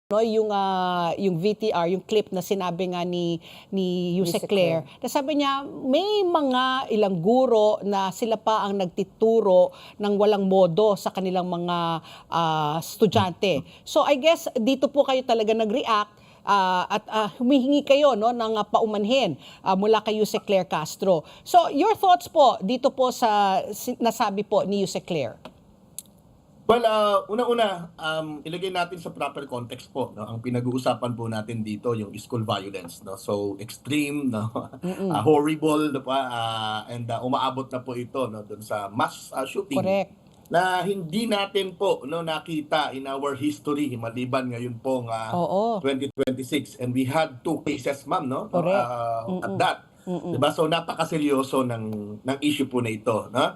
No, yung VTR, yung clip na sinabi nga ni Yusek Yusek Claire, na sabi niya may mga ilang guro na sila pa ang nagtituro ng walang modo sa kanilang mga estudyante. So I guess dito po kayo talaga nag-react at humihingi kayo no ng paumanhin mula kay Yusek Claire Castro. So your thoughts po dito po sa nasabi po ni Yusek Claire? Well, una-una, ilagay natin sa proper context po, no? Ang pinag-uusapan po natin dito yung school violence, no? So extreme, no? Horrible, no pa, and umaabot na po ito, no, doon sa mass shooting. Correct. Na hindi natin po no nakita in our history maliban ngayon pong Oo. 2026, and we had 2 cases, ma'am, no? Correct. At that. Diba? So napakaseryoso ng issue po na ito, no?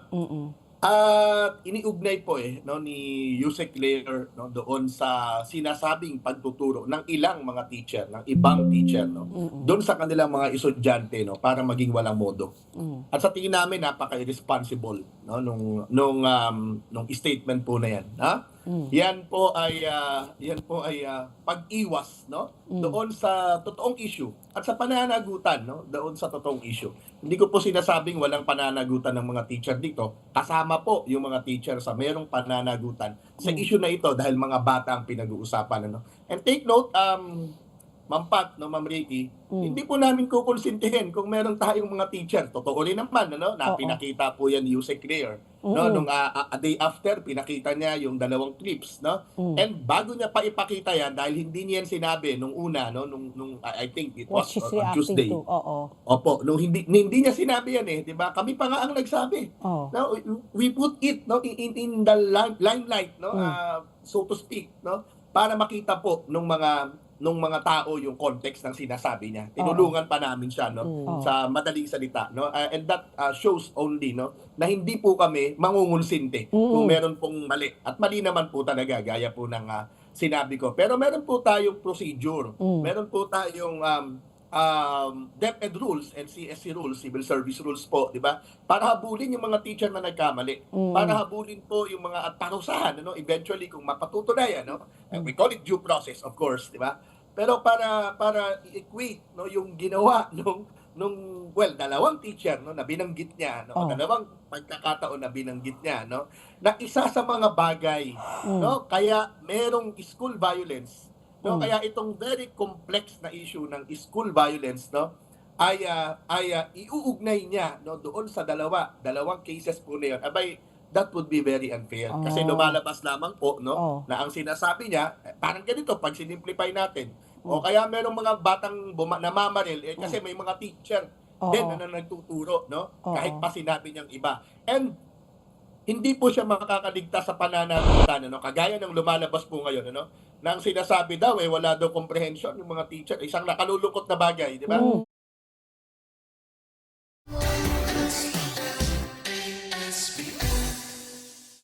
At iniugnay po no ni Yusek Claire no doon sa sinasabing pagtuturo ng ilang mga teacher, ng ibang teacher no doon sa kanilang mga estudyante no para maging walang modo. At sa tingin namin napaka-irresponsible no nung statement po na yan, ha? Yan po ay pag-iwas no doon sa totoong issue at sa pananagutan no doon sa totoong issue. Hindi ko po sinasabing walang pananagutan ng mga teacher dito. Kasama po yung mga teacher sa merong pananagutan sa issue na ito dahil mga bata ang pinag-uusapan ano. And take note, Ma'am Pat, no, Ma'am Ricky, hindi po namin kukonsintihin kung meron tayong mga teacher. Totoo rin naman, ano, na pinakita po yan ni Yusek Claire. No, nung a day after, pinakita niya yung 2 clips. No? And bago niya pa ipakita yan, dahil hindi niya yan sinabi nung una, no, nung I think it was on Tuesday. Opo, nung hindi niya sinabi yan di ba? Kami pa nga ang nagsabi. Now, we put it no, in the limelight, no, so to speak, no, para makita po nung mga tao yung context ng sinasabi niya. Tinulungan pa namin siya no sa madaling salita no and that shows only no na hindi po kami mangungonsinte kung meron pong mali. At mali naman po talaga gaya po ng sinabi ko. Pero meron po tayong procedure. Meron po tayong DepEd rules and CSC rules, civil service rules po, di ba? Para habulin yung mga teacher na nagkamali. Para habulin po yung mga at parusahan, ano, eventually kung mapatutunayan, no? We call it due process, of course, di ba? Pero para i-equate no yung ginawa nung 2 teacher no na binanggit niya no, 2 pagkakataon na binanggit niya no, na isa sa mga bagay no kaya merong school violence. No, kaya itong very complex na issue ng school violence no ay iuugnay niya no doon sa dalawang cases po na yun. Abay, that would be very unfair kasi lumalabas lamang po no na ang sinasabi niya parang ganito pag sinimplify natin o kaya merong mga batang namamaril kasi may mga teacher din na nagtuturo no kahit pa sinabi niyang iba, and hindi po siya makakaligtas sa pananagutan ano kagaya ng lumalabas po ngayon ano nang sinasabi daw wala daw comprehension yung mga teacher, isang nakalulungkot na bagay, di ba?